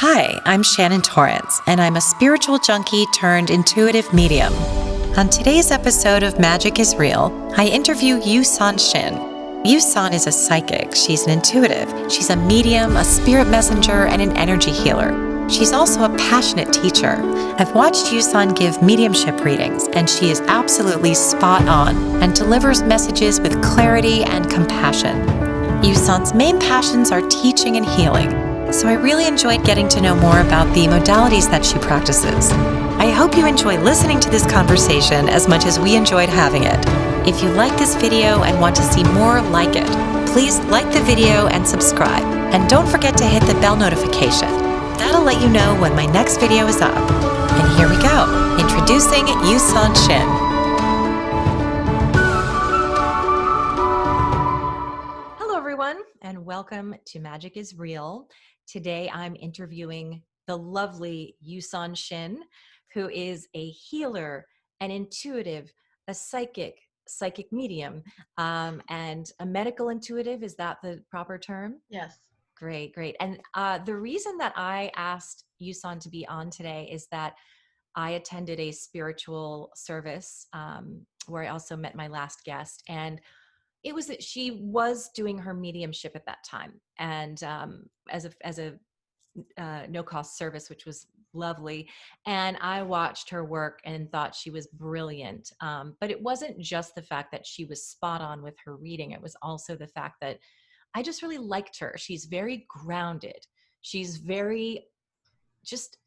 Hi, I'm Shannon Torrance, and I'm a spiritual junkie turned intuitive medium. On today's episode of Magic is Real, I interview YuSon Shin. YuSon is a psychic, she's an intuitive, she's a medium, a spirit messenger, and an energy healer. She's also a passionate teacher. I've watched YuSon give mediumship readings, and she is absolutely spot on and delivers messages with clarity and compassion. YuSon's main passions are teaching and healing, so I really enjoyed getting to know more about the modalities that she practices. I hope you enjoy listening to this conversation as much as we enjoyed having it. If you like this video and want to see more like it, please like the video and subscribe. And don't forget to hit the bell notification. That'll let you know when my next video is up. And here we go, introducing YuSon Shin. Hello everyone, and welcome to Magic is Real. Today I'm interviewing the lovely YuSon Shin, who is a healer, an intuitive, a psychic medium, and a medical intuitive. Is that the proper term? Yes. Great. And the reason that I asked YuSon to be on today is that I attended a spiritual service where I also met my last guest, and it was that she was doing her mediumship at that time, and as a no cost service, which was lovely. And I watched her work and thought she was brilliant. But it wasn't just the fact that she was spot on with her reading. It was also the fact that I just really liked her. She's very grounded. She's very just,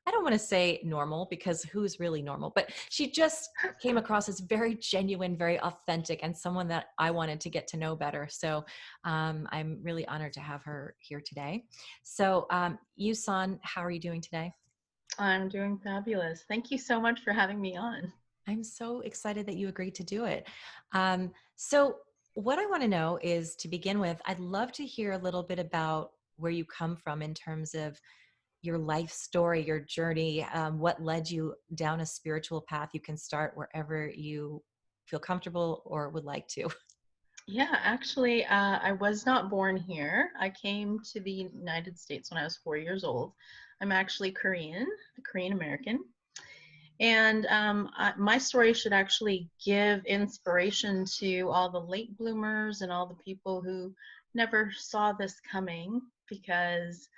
I don't want to say normal, because who's really normal, but she just came across as very genuine, very authentic, and someone that I wanted to get to know better. So I'm really honored to have her here today. So YuSon, how are you doing today? I'm doing fabulous. Thank you so much for having me on. I'm so excited that you agreed to do it. So what I want to know is, to begin with, I'd love to hear a little bit about where you come from in terms of your life story, your journey, what led you down a spiritual path. You can start wherever you feel comfortable or would like to. Yeah, actually, I was not born here. I came to the United States when I was 4 years old. I'm actually Korean, Korean American. And my story should actually give inspiration to all the late bloomers and all the people who never saw this coming, because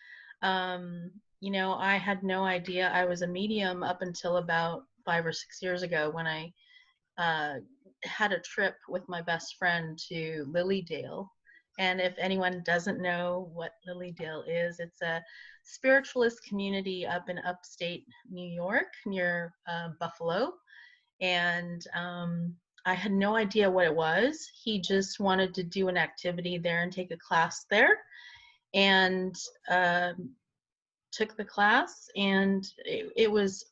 I had no idea I was a medium up until about 5 or 6 years ago, when I uh, had a trip with my best friend to Lilydale. And if anyone doesn't know what Lilydale is, it's a spiritualist community up in upstate New York near Buffalo. And I had no idea what it was. He just wanted to do an activity there and take a class there. And took the class, and it was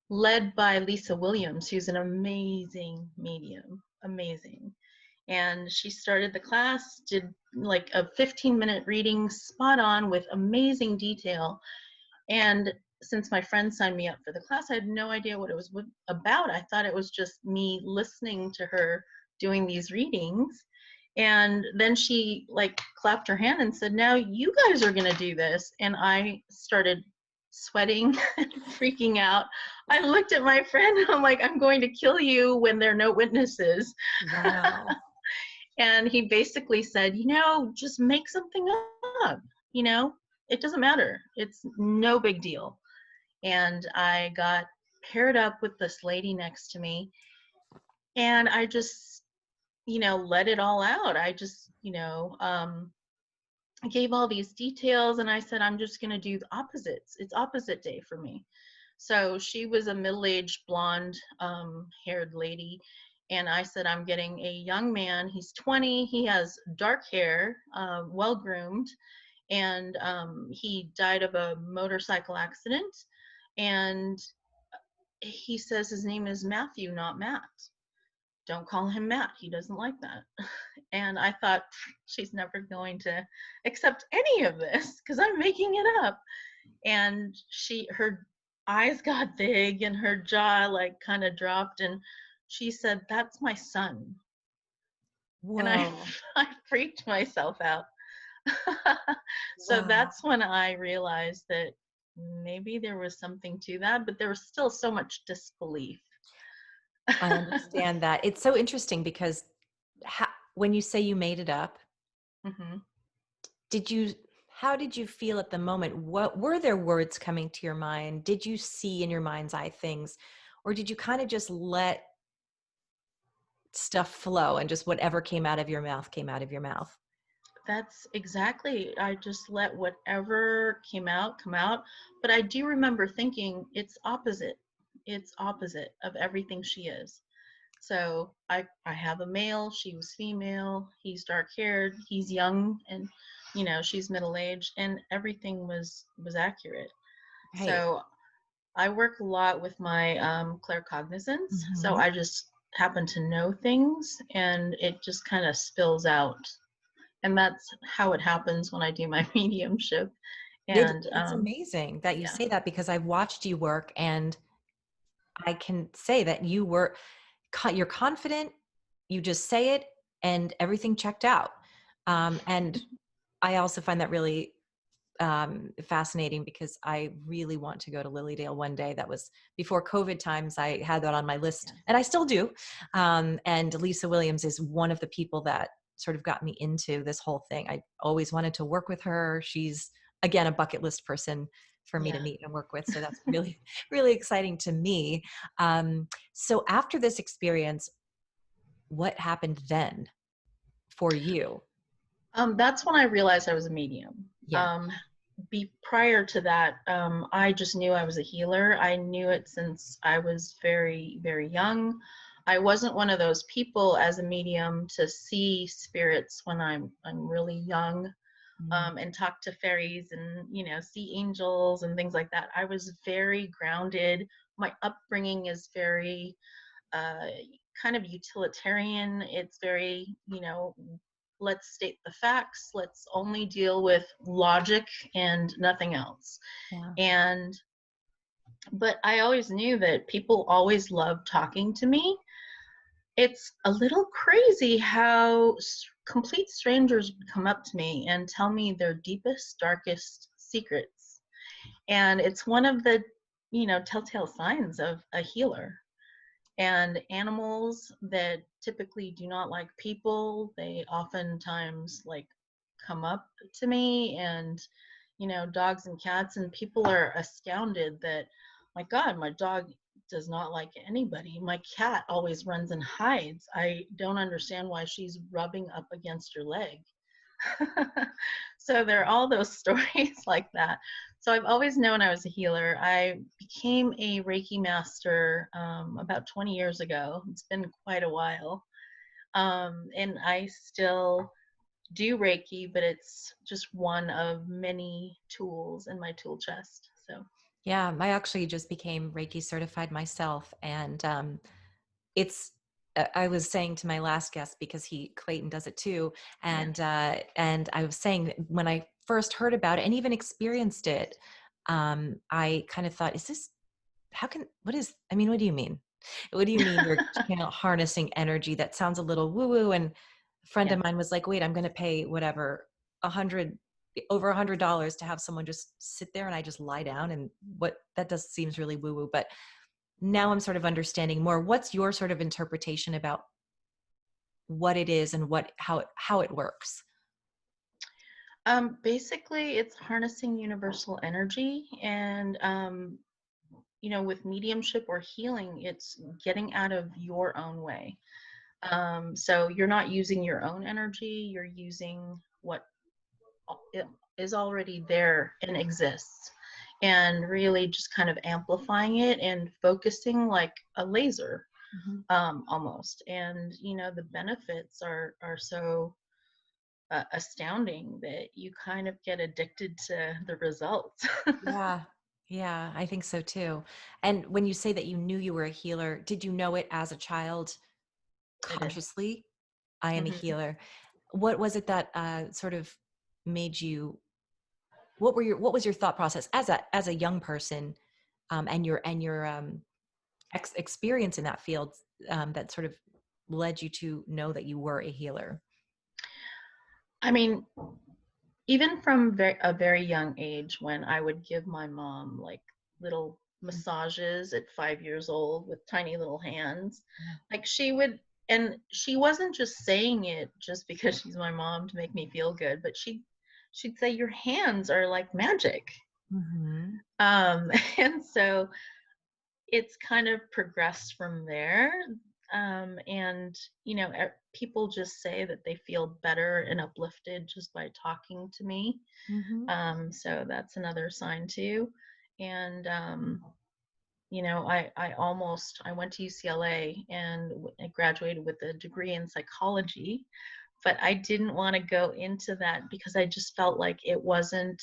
led by Lisa Williams, who's an amazing medium, amazing. And she started the class, did like a 15-minute reading, spot on, with amazing detail. And since my friend signed me up for the class, I had no idea what it was about. I thought it was just me listening to her doing these readings. And then she like clapped her hand and said, "Now you guys are going to do this." And I started sweating and freaking out. I looked at my friend and I'm like, "I'm going to kill you when there are no witnesses." Wow. And he basically said, "Just make something up. It doesn't matter. It's no big deal." And I got paired up with this lady next to me, and I just, let it all out. I just, I gave all these details, and I said, "I'm just going to do the opposites. It's opposite day for me." So she was a middle-aged blonde haired lady. And I said, "I'm getting a young man. He's 20. He has dark hair, well groomed. And he died of a motorcycle accident. And he says his name is Matthew, not Matt. Don't call him Matt. He doesn't like that." And I thought, she's never going to accept any of this because I'm making it up. And her eyes got big and her jaw like kind of dropped, and she said, "That's my son." And I Whoa. I freaked myself out. So Wow. that's when I realized that maybe there was something to that, but there was still so much disbelief. I understand that. It's so interesting because when you say you made it up, hmm did you, how did you feel at the moment? What were there words coming to your mind? Did you see in your mind's eye things, or did you kind of just let stuff flow and just whatever came out of your mouth came out of your mouth? That's exactly. I just let whatever came out come out. But I do remember thinking it's opposite. It's opposite of everything she is. So I have a male, she was female, he's dark haired, he's young, and she's middle aged, and everything was accurate. Right. So I work a lot with my claircognizance. So Mhm. I just happen to know things, and it just kind of spills out. And that's how it happens when I do my mediumship. And It's amazing that you yeah. say that because I've watched you work and I can say that you're confident, you just say it and everything checked out. And I also find that really fascinating because I really want to go to Lilydale one day. That was before COVID times. I had that on my list Yes. and I still do. And Lisa Williams is one of the people that sort of got me into this whole thing. I always wanted to work with her. She's, again, a bucket list person for me to Yeah. meet and work with. So that's really, really exciting to me. So after this experience, what happened then for you? That's when I realized I was a medium. Yeah. Prior to that, I just knew I was a healer. I knew it since I was very, very young. I wasn't one of those people as a medium to see spirits when I'm really young, Mm, and talk to fairies and see angels and things like that. I was very grounded. My upbringing is very uh, kind of utilitarian. It's very, let's state the facts, let's only deal with logic and nothing else. yeah. And, but I always knew that people always loved talking to me. It's a little crazy how complete strangers would come up to me and tell me their deepest, darkest secrets. And it's one of the, telltale signs of a healer. And animals that typically do not like people, they oftentimes like come up to me, and dogs and cats, and people are astounded that, my God, my dog does not like anybody. My cat always runs and hides. I don't understand why she's rubbing up against your leg. So there are all those stories like that. So I've always known I was a healer. I became a Reiki master about 20 years ago. It's been quite a while. And I still do Reiki, but it's just one of many tools in my tool chest. So Yeah, I actually just became Reiki certified myself, and it's. I was saying to my last guest because Clayton does it too, yeah. and I was saying that when I first heard about it and even experienced it, I kind of thought, "Is this? How can? What is? I mean, what do you mean? What do you mean you're harnessing energy? That sounds a little woo woo." And a friend of Yeah. mine was like, "Wait, I'm going to pay whatever 100 over $100 to have someone just sit there and I just lie down, and what that does seems really woo woo." But now I'm sort of understanding more. What's your sort of interpretation about what it is and how it works? Basically, it's harnessing universal energy, and with mediumship or healing, it's getting out of your own way. So you're not using your own energy, you're using what is already there and exists, and really just kind of amplifying it and focusing like a laser, Mhm. almost. And the benefits are so astounding that you kind of get addicted to the results. Yeah. Yeah, I think so too. And when you say that you knew you were a healer, did you know it as a child I did. consciously? I am a hmm healer. What was it that sort of made you? What was your thought process as a young person, and your experience in that field, that sort of led you to know that you were a healer? I mean, even from a very young age, when I would give my mom like little massages at 5 years old with tiny little hands, like she would, and she wasn't just saying it just because she's my mom to make me feel good, but she'd say your hands are like magic. Mm-hmm. And so it's kind of progressed from there. And people just say that they feel better and uplifted just by talking to me. Mm-hmm. So that's another sign too. And I went to UCLA and I graduated with a degree in psychology, but I didn't want to go into that because I just felt like it wasn't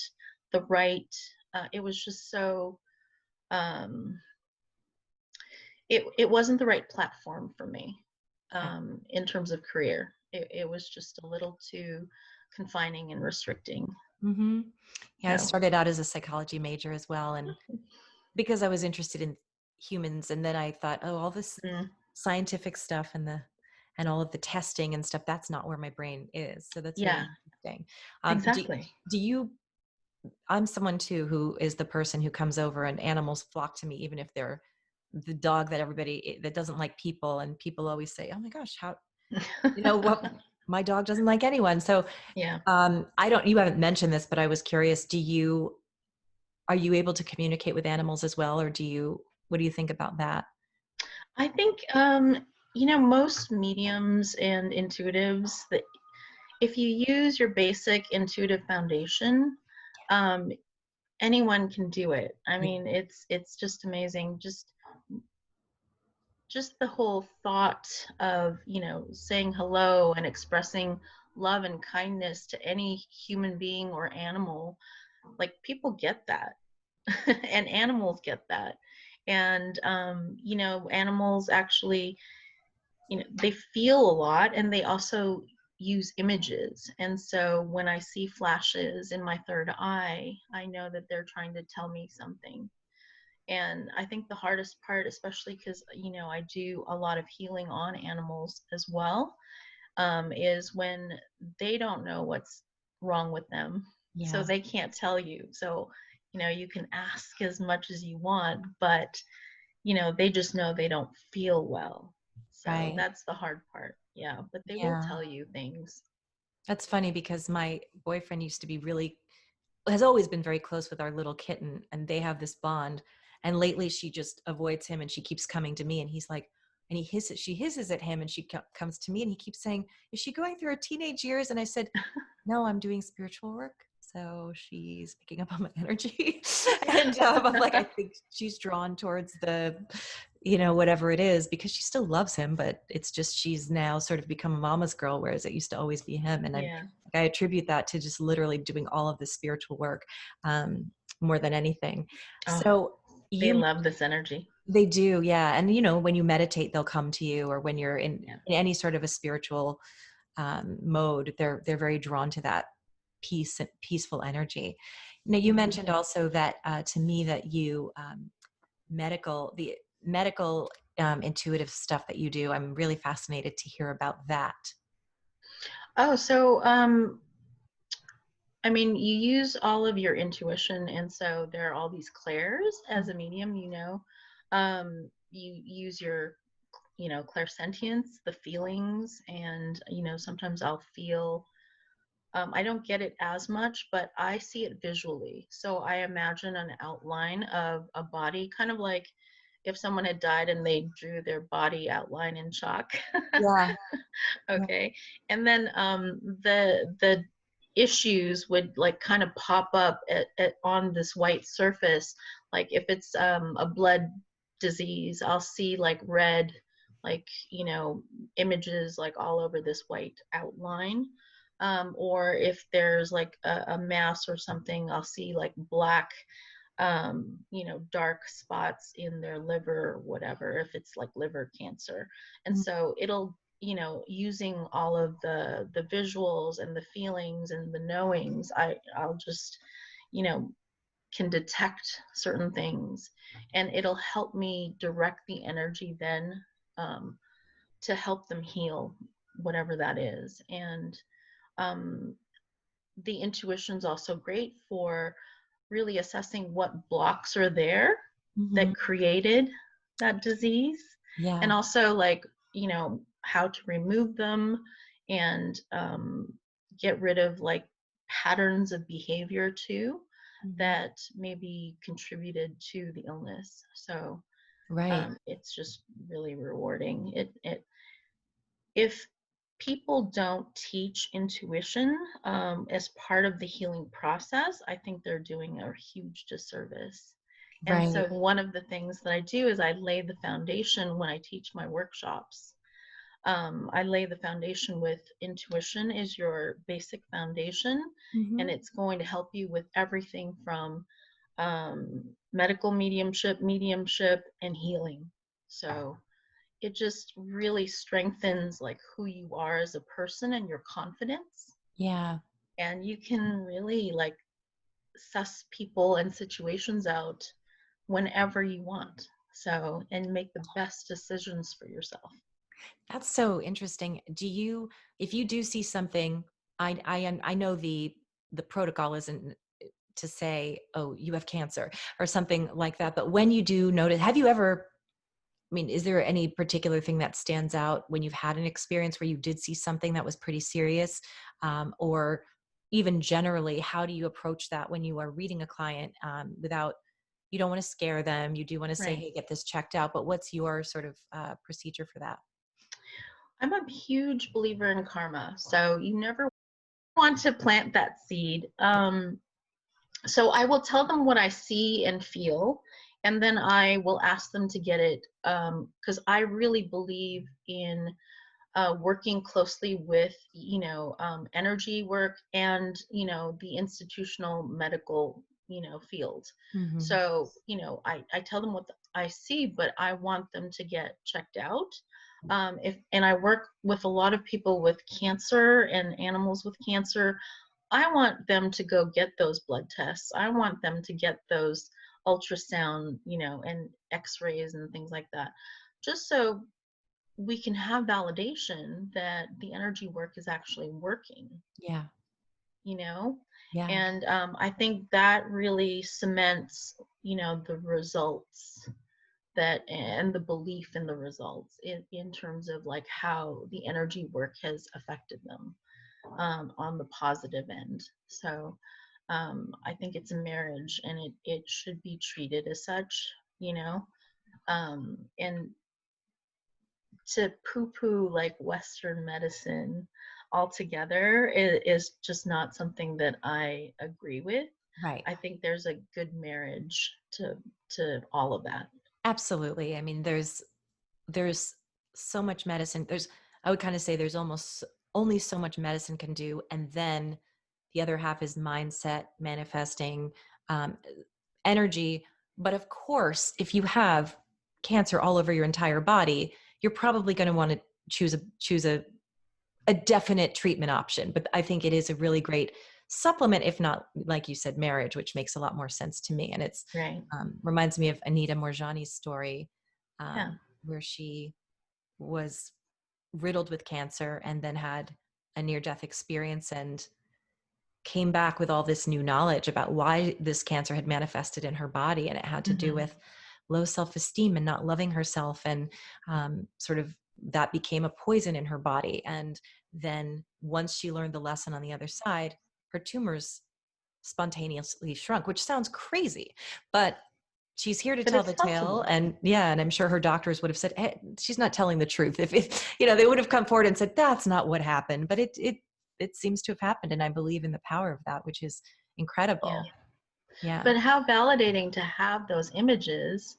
the right. It was just so. Um, it wasn't the right platform for me, Okay. in terms of career. It was just a little too confining and restricting. Mm-hmm. Yeah, I So started out as a psychology major as well, and because I was interested in humans, and then I thought, oh, all this mm, scientific stuff and all of the testing and stuff, that's not where my brain is. So that's yeah, really interesting. Do, exactly. do you, I'm someone too who is the person who comes over and animals flock to me, even if they're the dog that everybody that doesn't like people, and people always say, oh my gosh, how, what, my dog doesn't like anyone. So Yeah. I don't, you haven't mentioned this, but I was curious, are you able to communicate with animals as well? Or what do you think about that? I think most mediums and intuitives, that if you use your basic intuitive foundation, um, anyone can do it. I Yeah. mean, it's just amazing. Just the whole thought of saying hello and expressing love and kindness to any human being or animal, like people get that. And animals get that. And animals actually, they feel a lot, and they also use images. And so when I see flashes in my third eye, I know that they're trying to tell me something. And I think the hardest part, especially because I do a lot of healing on animals as well, is when they don't know what's wrong with them, so Yeah. they can't tell you. So you can ask as much as you want, but they just know they don't feel well. So Right. that's the hard part. Yeah, but they will Yeah. tell you things. That's funny because my boyfriend used to be has always been very close with our little kitten, and they have this bond. And lately she just avoids him and she keeps coming to me, and he's like, and she hisses at him, and she comes to me, and he keeps saying, is she going through her teenage years? And I said, no, I'm doing spiritual work. So she's picking up on my energy. And I'm like, I think she's drawn towards whatever it is, because she still loves him, but it's just she's now sort of become a mama's girl, whereas it used to always be him. And Yeah. I attribute that to just literally doing all of this spiritual work, more than anything. Oh, So they you, love this energy. they do, yeah. And when you meditate, they'll come to you, or when you're Yeah. in any sort of a spiritual mode, they're very drawn to that peaceful energy. Now, you Mhm. mentioned also that to me that you the medical intuitive stuff that you do. I'm really fascinated to hear about that. Oh, so I mean, you use all of your intuition, and so there are all these clairs as a medium. You use your, clairsentience, the feelings, and sometimes I'll feel. I don't get it as much, but I see it visually. So I imagine an outline of a body, kind of like if someone had died and they drew their body outline in chalk. Yeah. Yeah. Okay. And then the issues would like kind of pop up on this white surface. Like if it's a blood disease, I'll see like red, like images like all over this white outline. Or if there's like a mass or something, I'll see like black, dark spots in their liver or whatever, if it's like liver cancer. And so it'll, using all of the visuals and the feelings and the knowings, I'll just, you know, can detect certain things, and it'll help me direct the energy then, um, to help them heal whatever that is. And um, the intuition's also great for really assessing what blocks are there Mm-hmm. that created that disease, and Yeah. also like, how to remove them, and get rid of like patterns of behavior too Mm-hmm. that maybe contributed to the illness. So Right. it's just really rewarding. It if people don't teach intuition as part of the healing process, I think they're doing a huge disservice. And Right. so, one of the things that I do is I lay the foundation when I teach my workshops. I lay the foundation with intuition is your basic foundation, Mm-hmm. and it's going to help you with everything from medical mediumship, and healing. So, it just really strengthens like who you are as a person and your confidence, Yeah. and you can really like suss people and situations out whenever you want, so, and make the best decisions for yourself. That's so interesting. If you do see something, I know the protocol isn't to say, oh, you have cancer or something like that. But when you do notice, have you ever, I mean, is there any particular thing that stands out when you've had an experience where you did see something that was pretty serious? Or even generally, how do you approach that when you are reading a client without, you don't want to scare them. You do want to say, Right. hey, get this checked out. But what's your sort of procedure for that? I'm a huge believer in karma, so you never want to plant that seed. So I will tell them what I see and feel, and then I will ask them to get it, because I really believe in working closely with, energy work and, the institutional medical, field. Hmm. So, I tell them what I see, but I want them to get checked out. And I work with a lot of people with cancer and animals with cancer. I want them to go get those blood tests. I want them to get those ultrasound, and x-rays and things like that, just so we can have validation that the energy work is actually working, Yeah. you know? Yeah. And I think that really cements, the results, that and the belief in the results in terms of like how the energy work has affected them, on the positive end. So I think it's a marriage, and it should be treated as such, and to poo-poo like Western medicine altogether is just not something that I agree with. Right. I think there's a good marriage to all of that. Absolutely. I mean, there's so much medicine. I would kind of say there's almost only so much medicine can do, and then the other half is mindset, manifesting, um, energy. But of course, if you have cancer all over your entire body, you're probably going to want to choose a definite treatment option. But I think it is a really great supplement, if not, like you said, marriage, which makes a lot more sense to me. And it's Right. reminds me of Anita Morjani's story, Yeah. where she was riddled with cancer and then had a near-death experience and came back with all this new knowledge about why this cancer had manifested in her body, and it had to do Hmm. with low self-esteem and not loving herself, and sort of that became a poison in her body. And then once she learned the lesson on the other side, her tumors spontaneously shrunk, which sounds crazy, but she's here to But tell it's the tale. possible. And yeah, and I'm sure her doctors would have said, hey, she's not telling the truth. If they would have come forward and said, that's not what happened, but it seems to have happened. And I believe in the power of that, which is Yeah. incredible. Yeah. But how validating to have those images,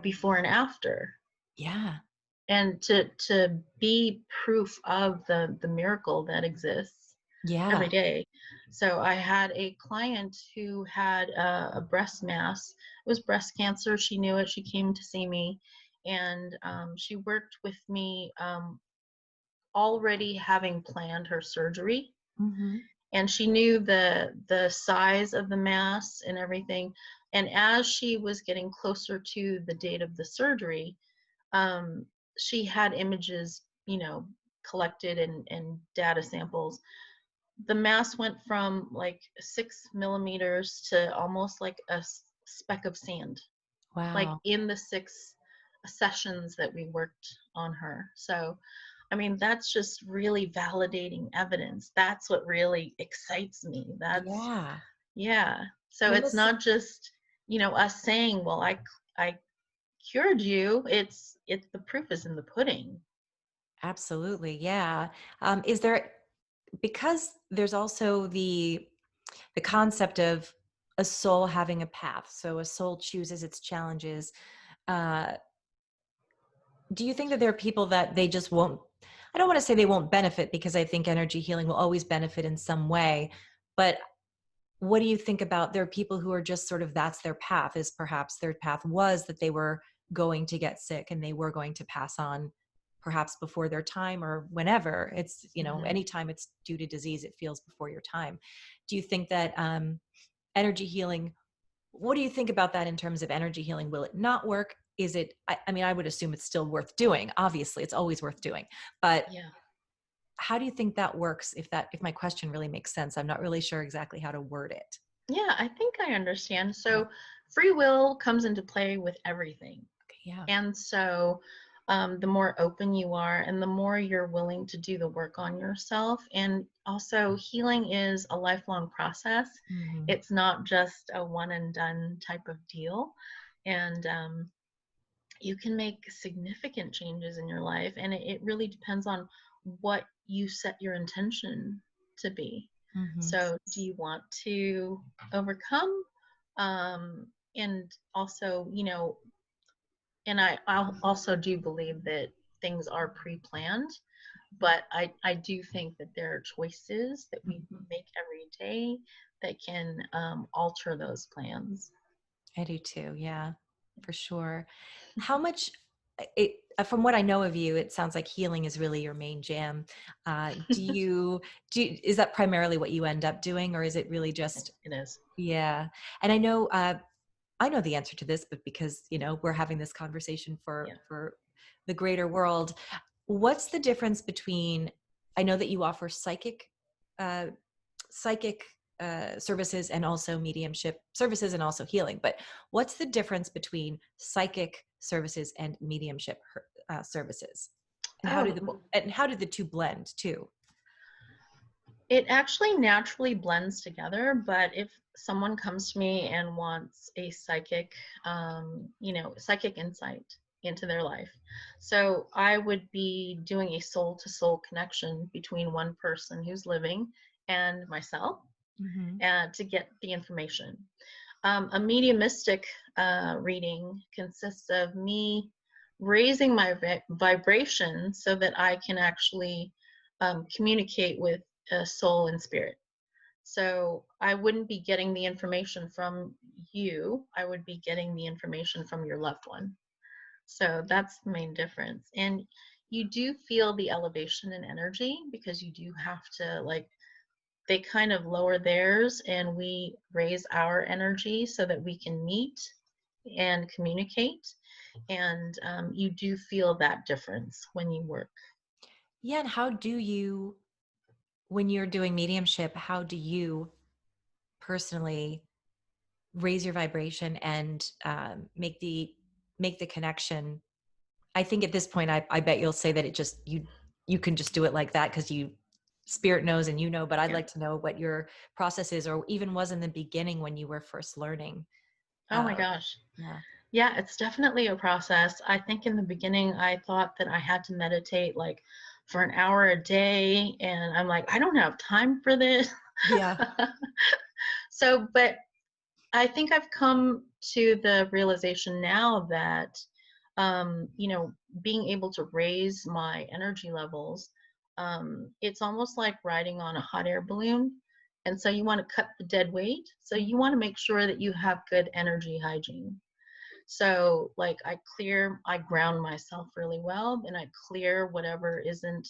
before and after, Yeah. and to be proof of the miracle that exists every Yeah. day. So I had a client who had a breast mass. It was breast cancer. She knew it. She came to see me, and she worked with me, already having planned her surgery, Hmm. and she knew the size of the mass and everything. And as she was getting closer to the date of the surgery, um, she had images, collected, and data samples the mass went from like 6 millimeters to almost like a speck of sand, like Wow. in the 6 sessions that we worked on her. So, I mean, that's just really validating evidence. That's what really excites me. That's, Yeah. yeah. I So mean, it's this not just, us saying, well, I cured you. It's the proof is in the pudding. absolutely. Yeah. Is there, because there's also the concept of a soul having a path. So a soul chooses its challenges. Uh, do you think that there are people that they just won't, I don't want to say they won't benefit, because I think energy healing will always benefit in some way, but what do you think about, there are people who are just sort of, that's their path, is perhaps their path was that they were going to get sick and they were going to pass on perhaps before their time, or whenever it's, Hmm. anytime it's due to disease, it feels before your time. Do you think that energy healing, what do you think about that in terms of energy healing? Will it not work? Is it, I mean, I would assume it's still worth doing. Obviously, it's always worth doing. But Yeah. how do you think that works? If my question really makes sense, I'm not really sure exactly how to word it. Yeah, I think I understand. Yeah. So free will comes into play with everything. Okay, yeah. And so the more open you are and the more you're willing to do the work on yourself. And also, healing is a lifelong process. Hmm. It's not just a one and done type of deal. And you can make significant changes in your life. And it really depends on what you set your intention to be. Hmm. So, do you want to overcome? And also, and I also do believe that things are pre-planned, but I do think that there are choices that we make every day that can alter those plans. I do too. Yeah, for sure. How much, from what I know of you, it sounds like healing is really your main jam. Is that primarily what you end up doing, or is it really just, It is. yeah. And I know the answer to this, but because, we're having this conversation Yeah. for the greater world, what's the difference between, I know that you offer uh, psychic services and also mediumship services and also healing, but what's the difference between psychic services and mediumship services? And Oh, how do the two blend too? it actually naturally blends together, but if someone comes to me and wants a psychic insight into their life, so I would be doing a soul to soul connection between one person who's living and myself, Hmm. to get the information. A mediumistic reading consists of me raising my vibration so that I can actually communicate with soul and spirit. So I wouldn't be getting the information from you, I would be getting the information from your loved one. So that's the main difference. And you do feel the elevation in energy because you do have to, like, they kind of lower theirs and we raise our energy so that we can meet and communicate. And you do feel that difference when you work. Yeah. And how do you, when you're doing mediumship, how do you personally raise your vibration and make the connection? I think at this point, I bet you'll say that it just, you can just do it like that because you, spirit knows and but I'd Yeah. like to know what your process is, or even was in the beginning when you were first learning. Oh my Uh, gosh. yeah. Yeah, it's definitely a process. I think in the beginning, I thought that I had to meditate like for an hour a day. And I'm like, I don't have time for this. Yeah. So, but I think I've come to the realization now that, being able to raise my energy levels, it's almost like riding on a hot air balloon. And so you want to cut the dead weight. So you want to make sure that you have good energy hygiene. So, like, I ground myself really well, and I clear whatever isn't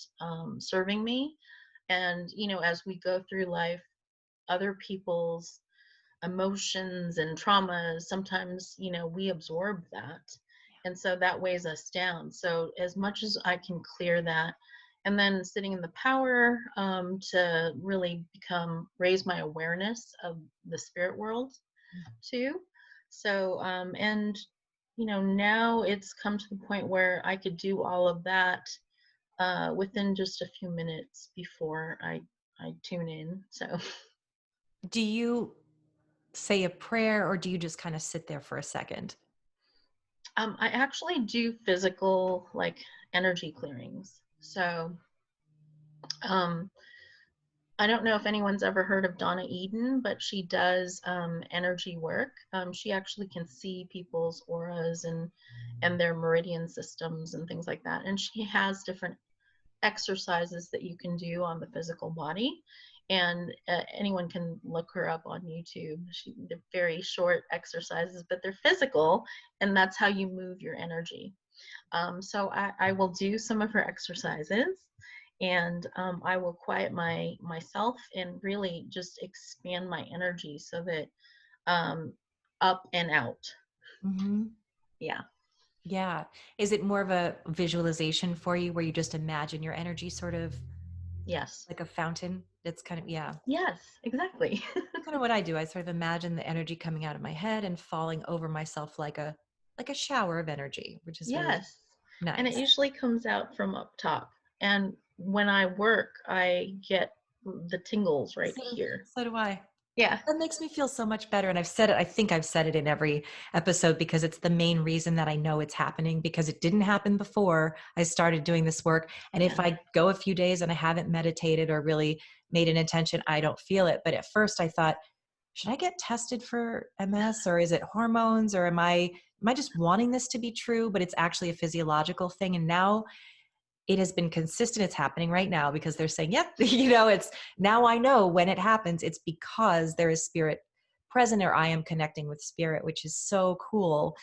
serving me. And, as we go through life, other people's emotions and traumas, sometimes, we absorb that. And so that weighs us down. So as much as I can clear that, and then sitting in the power to really raise my awareness of the spirit world too. So, and now it's come to the point where I could do all of that within just a few minutes before I tune in. So, Do you say a prayer or do you just kind of sit there for a second? I actually do physical like energy clearings. So, um, I don't know if anyone's ever heard of Donna Eden, but she does energy work. She actually can see people's auras and their meridian systems and things like that. And she has different exercises that you can do on the physical body. And anyone can look her up on YouTube. They're very short exercises, but they're physical, and that's how you move your energy. So I will do some of her exercises, and I will quiet myself and really just expand my energy so that up and out. Mm-hmm. Yeah. Yeah. Is it more of a visualization for you where you just imagine your energy sort of Yes. like a fountain? It's kind of, yeah. Yes, exactly. Kind of what I do. I sort of imagine the energy coming out of my head and falling over myself like a shower of energy, which is really Yes. And it nice. usually comes out from up top. And when I work, I get the tingles right here. So do I. Yeah. That makes me feel so much better. And I've said it, I think I've said it in every episode because it's the main reason that I know it's happening because it didn't happen before I started doing this work. And if Yeah. I go a few days and I haven't meditated or really made an intention, I don't feel it. But at first I thought, should I get tested for MS or is it hormones or am I just wanting this to be true? But it's actually a physiological thing. And now it has been consistent. It's happening right now because they're saying, yep, it's now I know when it happens, it's because there is spirit present or I am connecting with spirit, which is so cool.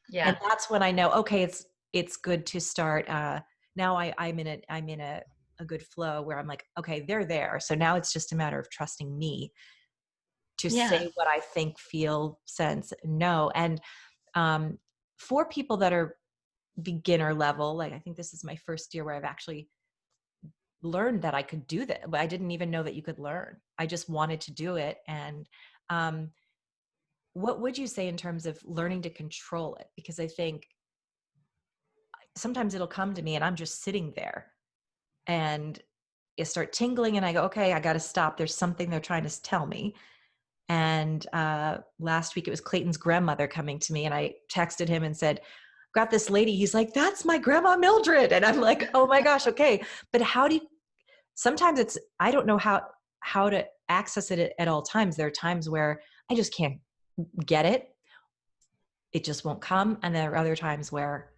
Yeah. And that's when I know, okay, it's good to start. Now I'm in a good flow where I'm like, okay, they're there. So now it's just a matter of trusting me to Yeah. say what I think, feel, sense, know. And um, for people that are beginner level, like I think this is my first year where I've actually learned that I could do that. But I didn't even know that you could learn. I just wanted to do it. And um, what would you say in terms of learning to control it? Because I think sometimes it'll come to me and I'm just sitting there and it start tingling and I go, okay, I got to stop. There's something they're trying to tell me. And last week it was Clayton's grandmother coming to me and I texted him and said, got this lady. He's like, that's my grandma Mildred. And I'm like, oh my gosh. Okay. But how do you, sometimes it's, I don't know how to access it at all times. There are times where I just can't get it. It just won't come. And there are other times where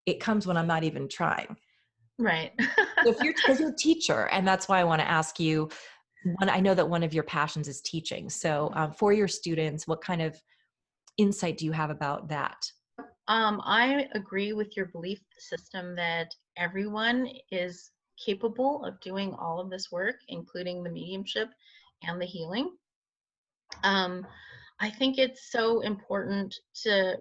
it comes when I'm not even trying. Right. So if because you're a teacher, and that's why I want to ask you, I know that one of your passions is teaching. So for your students, what kind of insight do you have about that? I agree with your belief system that everyone is capable of doing all of this work, including the mediumship and the healing. Um, I think it's so important to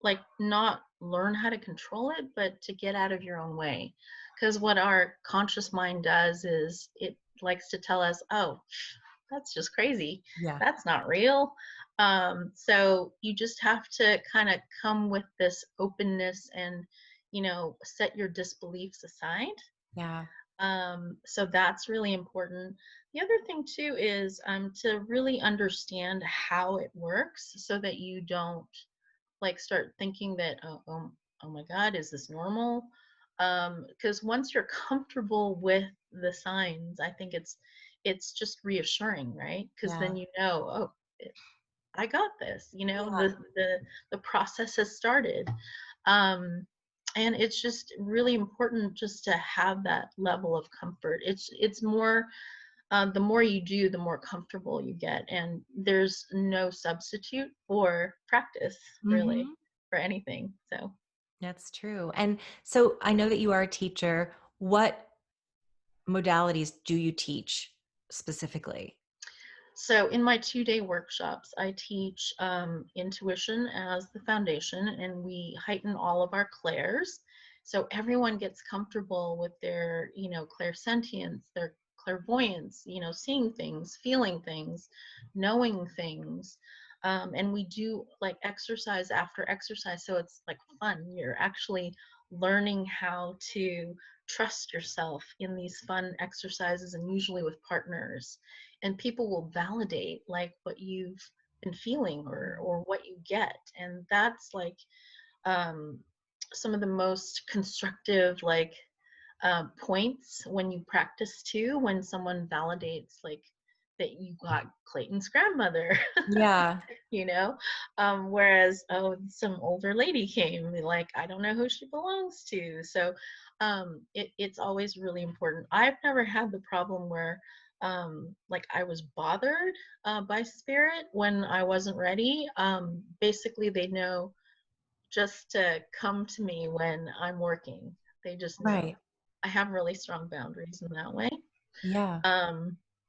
like not learn how to control it, but to get out of your own way. Because what our conscious mind does is it likes to tell us, oh, that's just crazy. Yeah. That's not real. So you just have to kind of come with this openness and, set your disbeliefs aside. Yeah. So that's really important. The other thing too is to really understand how it works so that you don't like start thinking that oh my god, is this normal? Because once you're comfortable with the signs, I think it's just reassuring, right? Because Yeah. then oh, I got this, Yeah. the process has started. um and it's just really important just to have that level of comfort. It's more the more you do, the more comfortable you get. And there's no substitute for practice, really, Mm-hmm. for anything. So, That's true. And so I know that you are a teacher. What modalities do you teach specifically? so in my 2-day workshops, I teach intuition as the foundation, and we heighten all of our clairs. So everyone gets comfortable with their, clairsentience, their clairvoyance, seeing things, feeling things, knowing things. And we do like exercise after exercise. So it's like fun. You're actually learning how to trust yourself in these fun exercises, and usually with partners. And people will validate like what you've been feeling, or what you get. And that's like um, some of the most constructive like points when you practice too, when someone validates like that you got Clayton's grandmother. Yeah. Whereas, oh, some older lady came, like, I don't know who she belongs to. So it's always really important. I've never had the problem where like I was bothered by spirit when I wasn't ready. Basically they know just to come to me when I'm working. They just know. Right. I have really strong boundaries in that way. Yeah.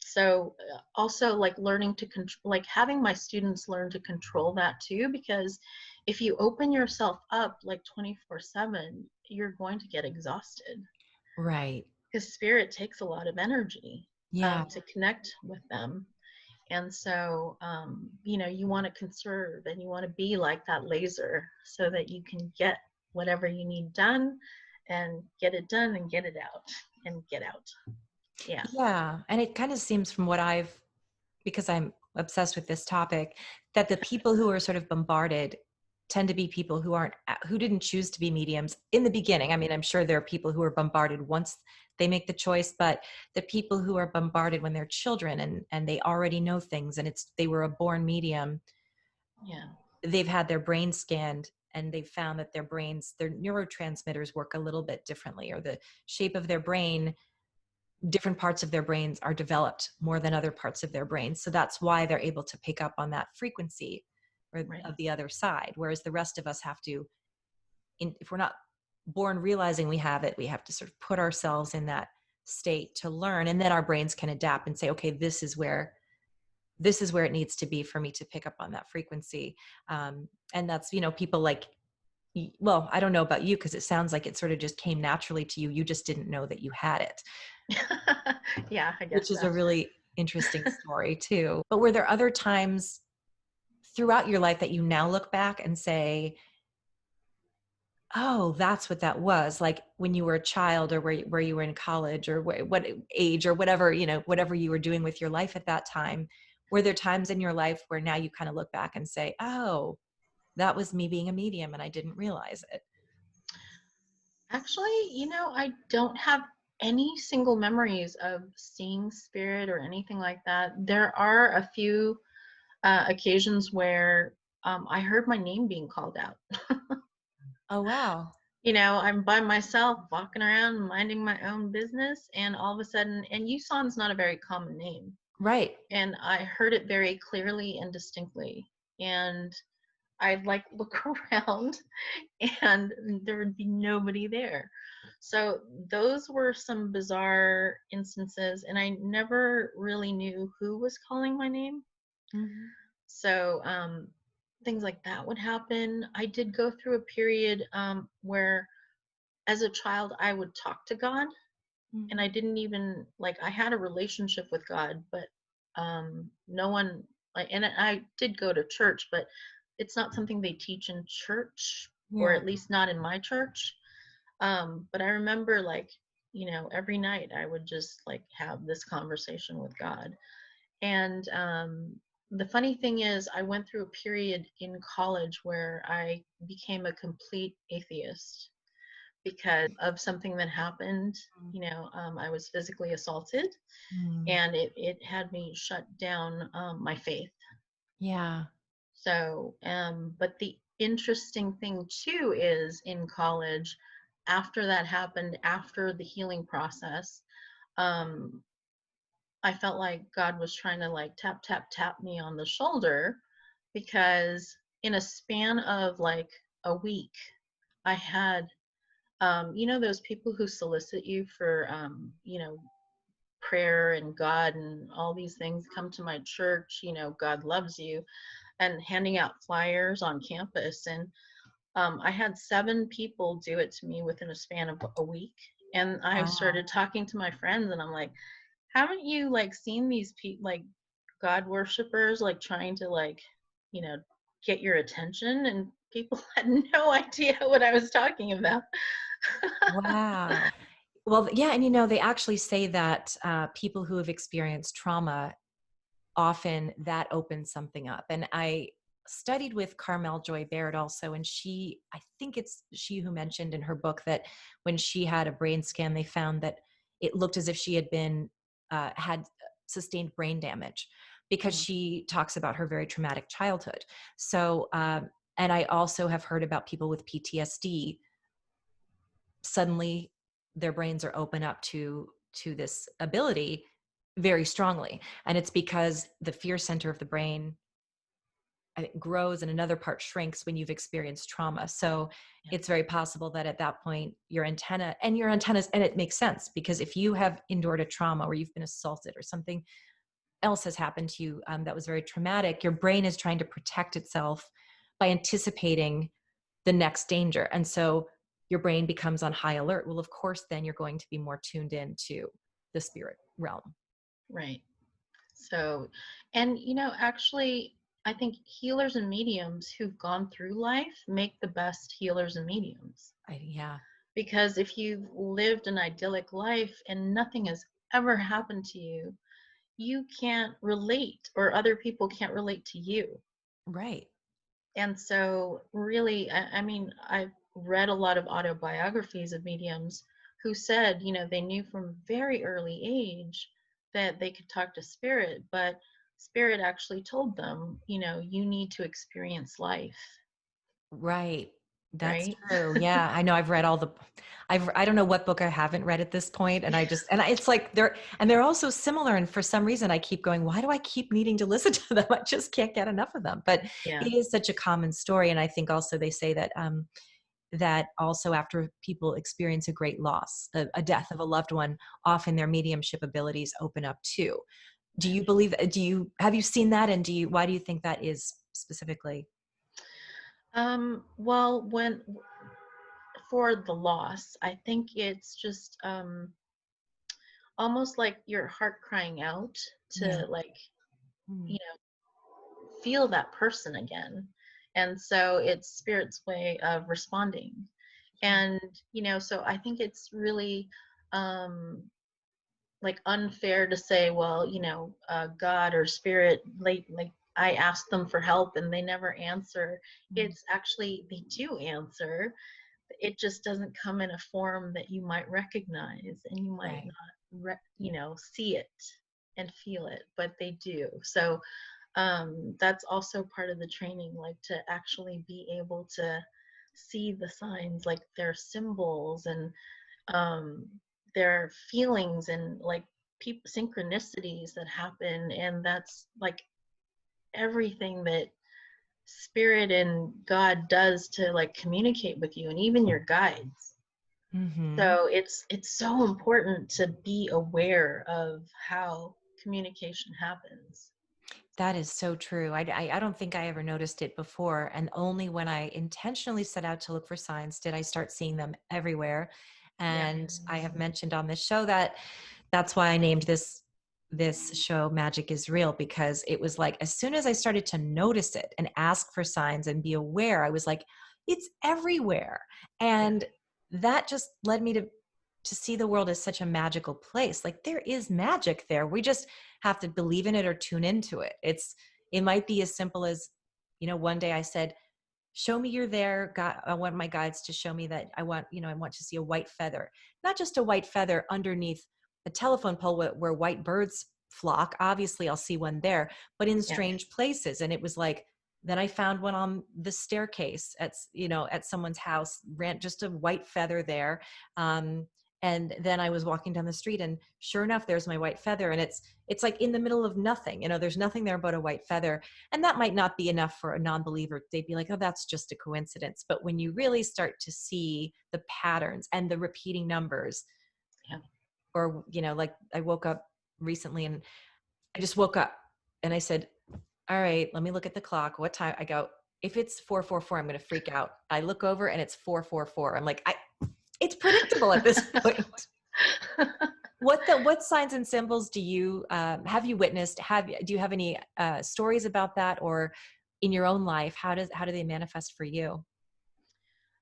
So also like learning to like having my students learn to control that too, because if you open yourself up like 24/7, you're going to get exhausted, Right. because spirit takes a lot of energy Yeah. to connect with them. And so, you want to conserve, and you want to be like that laser so that you can get whatever you need done, and get it done and get it out and get out. Yeah. Yeah. And it kind of seems from what because I'm obsessed with this topic, that the people who are sort of bombarded tend to be people who didn't choose to be mediums in the beginning. I mean, I'm sure there are people who are bombarded once they make the choice, but the people who are bombarded when they're children, and they already know things, and they were a born medium, Yeah. they've had their brain scanned, and they've found that their neurotransmitters work a little bit differently, or the shape of their brain, different parts of their brains are developed more than other parts of their brains. So that's why they're able to pick up on that frequency or Right. of the other side. Whereas the rest of us have to, if we're not born realizing we have it, we have to sort of put ourselves in that state to learn. And then our brains can adapt and say, okay, this is where it needs to be for me to pick up on that frequency. And that's, people like, well, I don't know about you, because it sounds like it sort of just came naturally to you. You just didn't know that you had it. Yeah, I Which guess is so. a really interesting story too. But were there other times throughout your life that you now look back and say, oh, that's what that was, like when you were a child, or where you were in college, or what age, or whatever, whatever you were doing with your life at that time? Were there times in your life where now you kind of look back and say, oh, that was me being a medium and I didn't realize it? Actually, I don't have any single memories of seeing spirit or anything like that. There are a few occasions where I heard my name being called out. Oh, wow. I'm by myself walking around minding my own business, and all of a sudden, and YuSon's not a very common name, Right. and I heard it very clearly and distinctly. And I'd like look around, and there would be nobody there. So those were some bizarre instances, and I never really knew who was calling my name. Mm-hmm. So things like that would happen. I did go through a period where, as a child, I would talk to God, and I Mm-hmm. didn't even like, I had a relationship with God, but no one, like, and I did go to church, but it's not something they teach in church, or Yeah. at least not in my church. But I remember, like, every night I would just like have this conversation with God. And the funny thing is, I went through a period in college where I became a complete atheist because of something that happened. I was physically assaulted, Mm-hmm. and it had me shut down my faith. Yeah. So, but the interesting thing too is, in college, after that happened, after the healing process, um, I felt like God was trying to like tap, tap, tap me on the shoulder, because in a span of like a week, I had, those people who solicit you for, prayer and God and all these things, come to my church, God loves you, and handing out flyers on campus. And I had 7 people do it to me within a span of a week. And I Wow. started talking to my friends and I'm like, haven't you like seen these people like God worshippers like trying to like, you know, get your attention? And people had no idea what I was talking about. Wow. Well, yeah. And, they actually say that people who have experienced trauma, often that opens something up. And I studied with Carmel Joy Baird also, and I think it's she who mentioned in her book that when she had a brain scan, they found that it looked as if she had sustained brain damage, because Mm, she talks about her very traumatic childhood. So, and I also have heard about people with PTSD, suddenly their brains are open up to this ability very strongly, and it's because the fear center of the brain, I think, grows and another part shrinks when you've experienced trauma. So yeah, it's very possible that at that point your antennas, and it makes sense, because if you have endured a trauma or you've been assaulted or something else has happened to you, that was very traumatic, your brain is trying to protect itself by anticipating the next danger. And so your brain becomes on high alert. Well, of course, then you're going to be more tuned into the spirit realm. right. So, and actually, I think healers and mediums who've gone through life make the best healers and mediums. Yeah. Because if you've lived an idyllic life and nothing has ever happened to you, you can't relate, or other people can't relate to you. Right. And so, really, I mean, I've read a lot of autobiographies of mediums who said, they knew from very early age that they could talk to spirit, but spirit actually told them, you need to experience life, Right. That's right? true. Yeah. I know I've read I don't know what book I haven't read at this point. And it's like they're also similar. And for some reason I keep going, why do I keep needing to listen to them? I just can't get enough of them. But Yeah. it is such a common story. And I think also they say that also after people experience a great loss, a death of a loved one, often their mediumship abilities open up too. Do you believe, have you seen that? And why do you think that is specifically? Well, when for the loss, I think it's just almost like your heart crying out Yeah. to like, Mm. you feel that person again. And so it's spirit's way of responding. Yeah. And, so I think it's really um, like unfair to say, well, God or spirit, like I asked them for help and they never answer. Mm. It's actually, they do answer. It just doesn't come in a form that you might recognize and you might Right. not, see it and feel it, but they do. So that's also part of the training, like to actually be able to see the signs, like their symbols and um, their feelings and like synchronicities that happen. And that's like everything that spirit and God does to like communicate with you and even your guides. Mm-hmm. So it's so important to be aware of how communication happens. That is so true. I don't think I ever noticed it before. And only when I intentionally set out to look for signs did I start seeing them everywhere. Yeah. And I have mentioned on this show that that's why I named this show Magic is Real, because it was like as soon as I started to notice it and ask for signs and be aware, I was like, it's everywhere. Yeah. And that just led me to see the world as such a magical place. Like there is magic there. We just have to believe in it or tune into it. It might be as simple as, one day I said, show me you're there. God, I want my guides to show me that I want to see a white feather, not just a white feather underneath a telephone pole where white birds flock. Obviously I'll see one there, but in Yeah. strange places. And it was like, then I found one on the staircase at someone's house, ran just a white feather there. Um, and then I was walking down the street and sure enough, there's my white feather. And it's like in the middle of nothing, there's nothing there but a white feather. And that might not be enough for a non-believer. They'd be like, oh, that's just a coincidence. But when you really start to see the patterns and the repeating numbers, Yeah. or, like I woke up recently and I just woke up and I said, all right, let me look at the clock. What time? I go, if it's 444, I'm going to freak out. I look over and it's 444. I'm like, it's predictable at this point. What signs and symbols do you have you witnessed? Do you have any stories about that, or in your own life? How do they manifest for you?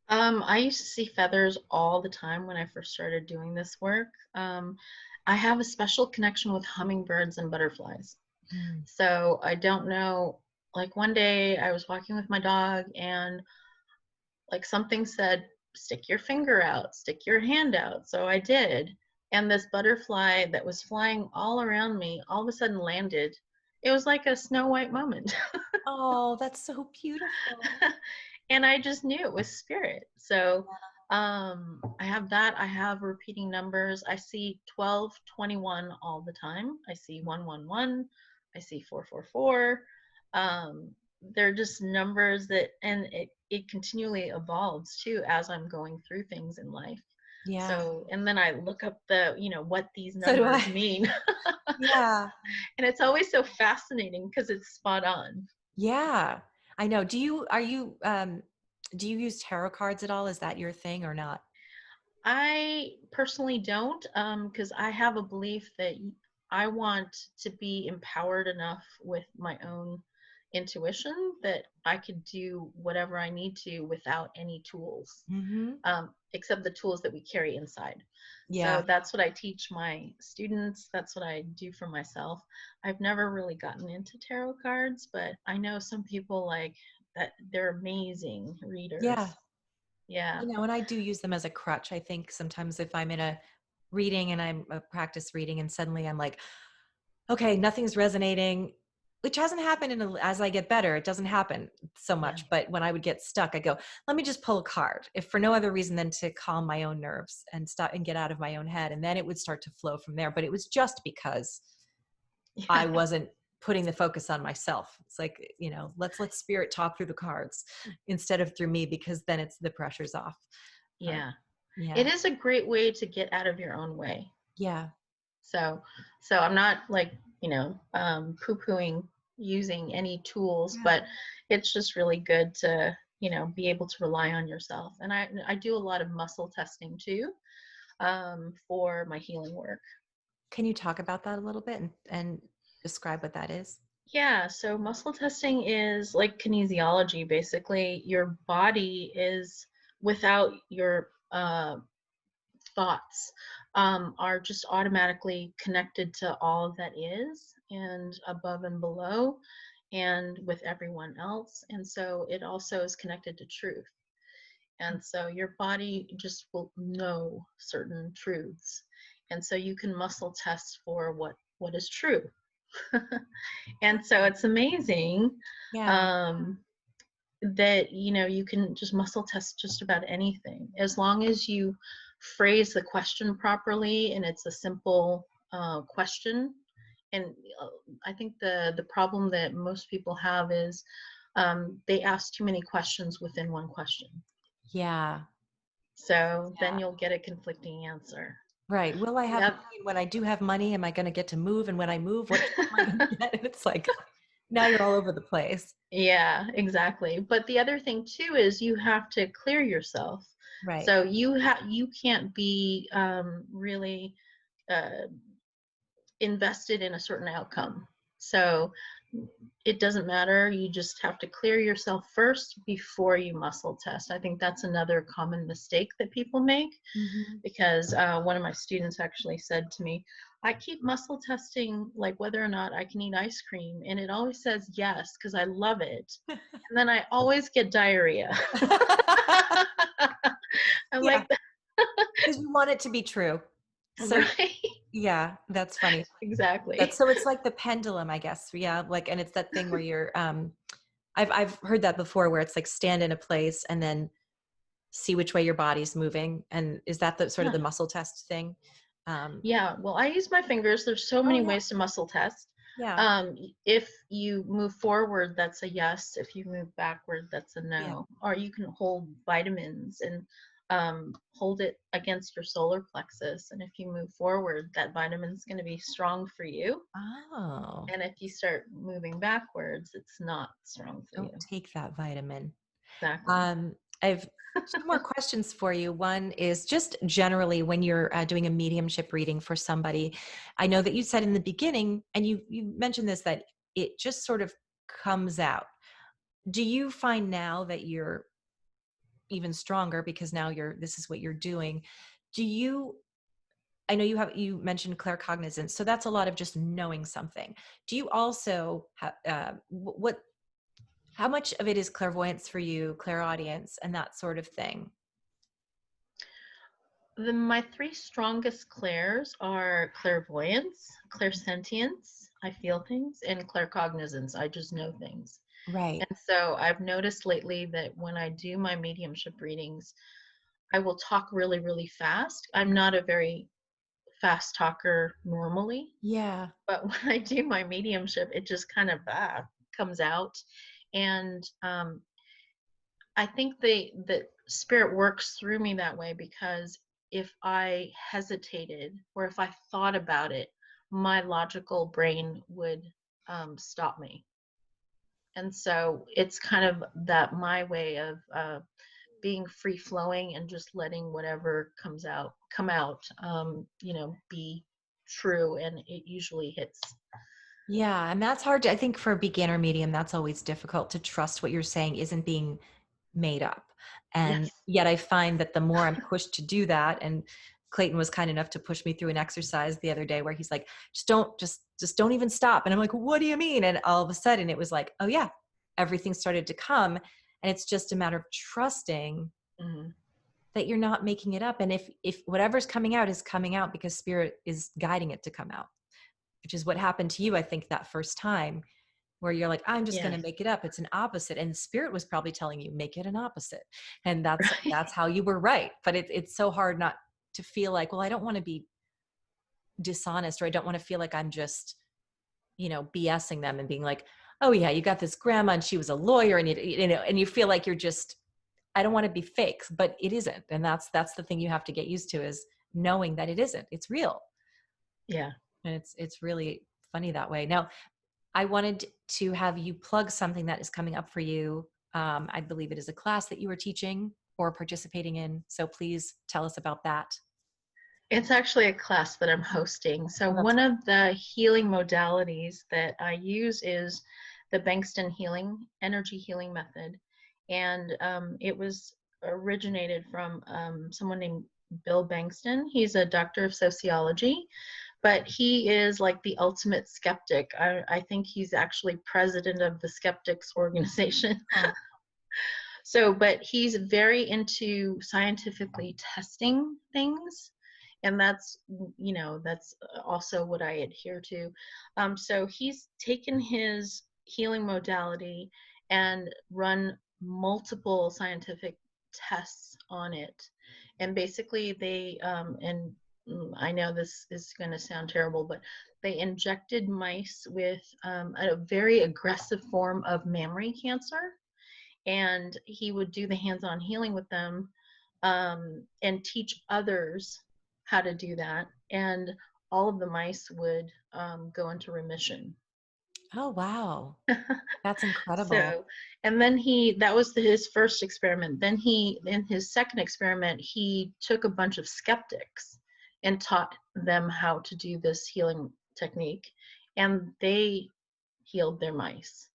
I used to see feathers all the time when I first started doing this work. I have a special connection with hummingbirds and butterflies. Mm. So I don't know, like one day I was walking with my dog and like something said, stick your finger out, stick your hand out. So I did. And this butterfly that was flying all around me all of a sudden landed. It was like a Snow White moment. Oh, that's so beautiful. And I just knew it was spirit. So I have that. I have repeating numbers. I see 12, 21 all the time. I see 111. I see 444. They're just numbers that, and it continually evolves too as I'm going through things in life. Yeah. So, and then I look up the, what these So do numbers I. mean. Yeah. And it's always so fascinating because it's spot on. Yeah. I know. Do you use tarot cards at all? Is that your thing or not? I personally don't, because I have a belief that I want to be empowered enough with my own intuition that I could do whatever I need to without any tools, Mm-hmm. except the tools that we carry inside. Yeah. So that's what I teach my students. That's what I do for myself. I've never really gotten into tarot cards, but I know some people like that. They're amazing readers. Yeah. Yeah. And I do use them as a crutch. I think sometimes if I'm in a reading and I'm a practice reading and suddenly I'm like, okay, nothing's resonating, which hasn't happened as I get better. It doesn't happen so Yeah. much. But when I would get stuck, I go, let me just pull a card, if for no other reason than to calm my own nerves and stop and get out of my own head. And then it would start to flow from there. But it was just because I Yeah. wasn't putting the focus on myself. It's like, let's spirit talk through the cards instead of through me, because then the pressure's off. But Yeah. yeah. It is a great way to get out of your own way. Yeah. So I'm not like, poo-pooing using any tools, Yeah. but it's just really good to, be able to rely on yourself. And I do a lot of muscle testing too, for my healing work. Can you talk about that a little bit and describe what that is? Yeah, so muscle testing is like kinesiology. Basically, your body is without your thoughts are just automatically connected to all that is and above and below and with everyone else. And so it also is connected to truth. And so your body just will know certain truths. And so you can muscle test for what is true. And so it's amazing Yeah. um, that you can just muscle test just about anything as long as you phrase the question properly and it's a simple question. And I think the problem that most people have is they ask too many questions within one question, Yeah. so then Yeah. you'll get a conflicting answer. Right. Will I have Yep. money? And when I do have money, am I going to get to move? And when I move, what am I going to get? And it's like, now you're all over the place. Yeah, exactly. But the other thing too is you have to clear yourself. Right. So you can't be really uh, invested in a certain outcome. So it doesn't matter. You just have to clear yourself first before you muscle test. I think that's another common mistake that people make, Mm-hmm. because one of my students actually said to me, I keep muscle testing like whether or not I can eat ice cream, and it always says yes because I love it. And then I always get diarrhea. I'm Yeah. like, Because you want it to be true. So right? yeah, that's funny. Exactly. So it's like the pendulum, I guess. Yeah. Like, and it's that thing where you're, I've heard that before, where it's like stand in a place and then see which way your body's moving. And is that the sort of Yeah. the muscle test thing? Yeah, well, I use my fingers. There's so Oh many yeah. ways to muscle test. Yeah. If you move forward, that's a yes. If you move backward, that's a Yeah. no. Or you can hold vitamins and hold it against your solar plexus. And if you move forward, that vitamin's going to be strong for you. Oh, And if you start moving backwards, it's not strong for don't you. take that vitamin. Exactly. I've two more questions for you. One is just generally when you're doing a mediumship reading for somebody. I know that you said in the beginning, and you mentioned this, that it just sort of comes out. Do you find now that you're even stronger because now this is what you're doing? Do you? I know you mentioned claircognizance, so that's a lot of just knowing something. Do you also have what? How much of it is clairvoyance for you, clairaudience, and that sort of thing? My three strongest clairs are clairvoyance, clairsentience, I feel things, and claircognizance, I just know things. Right. And so I've noticed lately that when I do my mediumship readings, I will talk really, really fast. I'm not a very fast talker normally, Yeah. but when I do my mediumship, it just kind of comes out. And I think the spirit works through me that way because if I hesitated or if I thought about it, my logical brain would stop me. And so it's kind of that my way of being free flowing and just letting whatever come out, be true, and it usually hits. Yeah. And that's hard I think for a beginner medium, that's always difficult to trust what you're saying isn't being made up. And Yes. yet I find that the more I'm pushed to do that, and Clayton was kind enough to push me through an exercise the other day where he's like, just don't even stop. And I'm like, what do you mean? And all of a sudden it was like, oh yeah, everything started to come. And it's just a matter of trusting Mhm. that you're not making it up. And if whatever's coming out is coming out because spirit is guiding it to come out, which is what happened to you, I think, that first time, where you're like, I'm just going to Yes. make it up. It's an opposite. And spirit was probably telling you, make it an opposite. And Right. that's how you were right. But it's so hard not to feel like, well, I don't want to be dishonest, or I don't want to feel like I'm just, BSing them and being like, oh yeah, you got this grandma and she was a lawyer, and and you feel like you're just, I don't want to be fake, but it isn't. And that's the thing you have to get used to, is knowing that it isn't. It's real. Yeah. And it's really funny that way. Now, I wanted to have you plug something that is coming up for you. I believe it is a class that you are teaching or participating in. So please tell us about that. It's actually a class that I'm hosting. So Oh, that's one of the healing modalities that I use is the Bankston energy healing method. And it was originated from someone named Bill Bankston. He's a doctor of sociology, but he is like the ultimate skeptic. I think he's actually president of the Skeptics Organization. oh, So, but he's very into scientifically testing things. And that's also what I adhere to. So he's taken his healing modality and run multiple scientific tests on it. And basically I know this is going to sound terrible, but they injected mice with a very aggressive form of mammary cancer, and he would do the hands-on healing with them, and teach others how to do that, and all of the mice would go into remission. oh, wow. That's incredible. So, and then that was his first experiment. Then in his second experiment, he took a bunch of skeptics and taught them how to do this healing technique, and they healed their mice.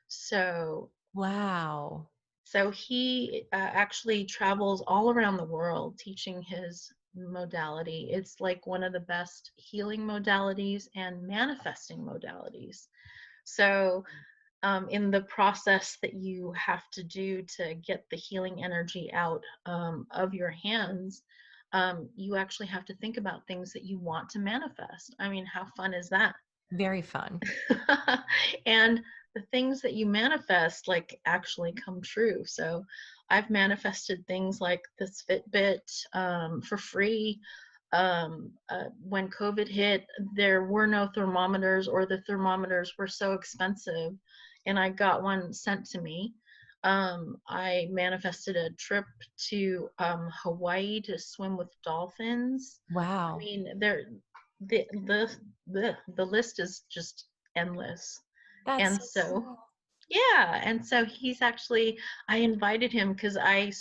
So Wow. So he actually travels all around the world teaching his modality. It's like one of the best healing modalities and manifesting modalities. So, in the process that you have to do to get the healing energy out of your hands, you actually have to think about things that you want to manifest. I mean, how fun is that? Very fun. And the things that you manifest like actually come true. So I've manifested things like this Fitbit for free. When COVID hit, there were no thermometers, or the thermometers were so expensive, and I got one sent to me. I manifested a trip to Hawaii to swim with dolphins. I Wow. mean, the the list is just endless. That's And so so, cool. yeah, and so he's actually, I invited him because I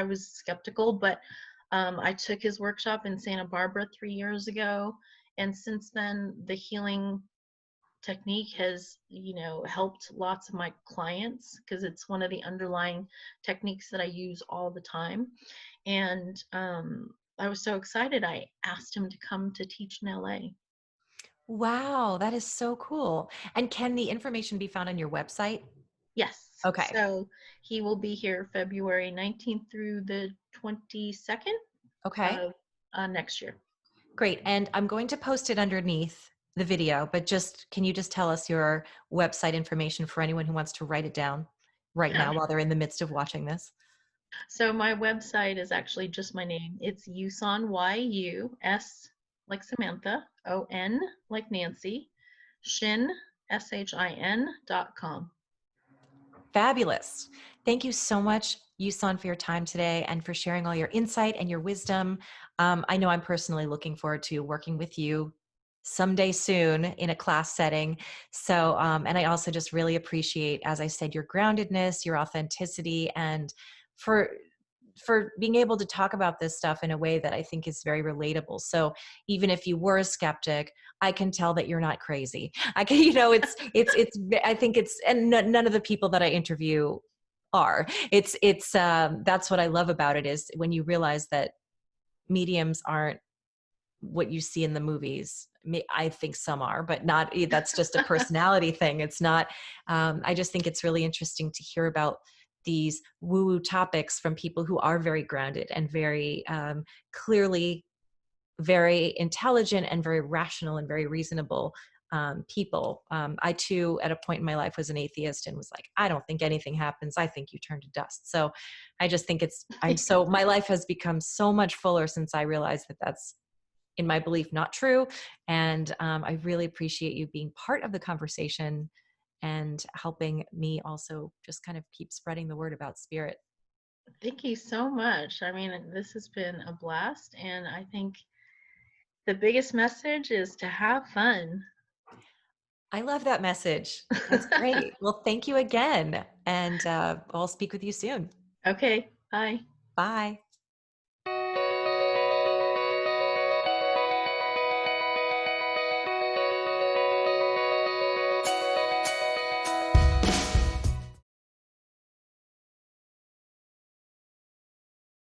was skeptical, but I took his workshop in Santa Barbara 3 years ago, and since then the healing technique has, helped lots of my clients because it's one of the underlying techniques that I use all the time. And I was so excited. I asked him to come to teach in LA. Wow, that is so cool. And can the information be found on your website? Yes. Okay. So he will be here February 19th through the 22nd Okay. of next year. Great. And I'm going to post it underneath the video, but just can you just tell us your website information for anyone who wants to write it down right now while they're in the midst of watching this? So my website is actually just my name. It's YuSon, YuS like Samantha, ON like Nancy, Shin, SHIN.com. Fabulous. Thank you so much, Yusan, for your time today and for sharing all your insight and your wisdom. I know I'm personally looking forward to working with you someday soon in a class setting. So, and I also just really appreciate, as I said, your groundedness, your authenticity, and for being able to talk about this stuff in a way that I think is very relatable. So even if you were a skeptic, I can tell that you're not crazy. I can, I think it's, and none of the people that I interview are. That's what I love about it is when you realize that mediums aren't what you see in the movies. I think some are, but not, that's just a personality thing. It's not, I just think it's really interesting to hear about these woo-woo topics from people who are very grounded and very clearly very intelligent and very rational and very reasonable people. I too, at a point in my life, was an atheist and was like, I don't think anything happens. I think you turn to dust. So I just think my life has become so much fuller since I realized that that's, in my belief, not true. And I really appreciate you being part of the conversation and helping me also just kind of keep spreading the word about spirit. Thank you so much. I mean, this has been a blast, and I think the biggest message is to have fun. I love that message. That's great. Well, thank you again. And I'll speak with you soon. Okay, bye. Bye.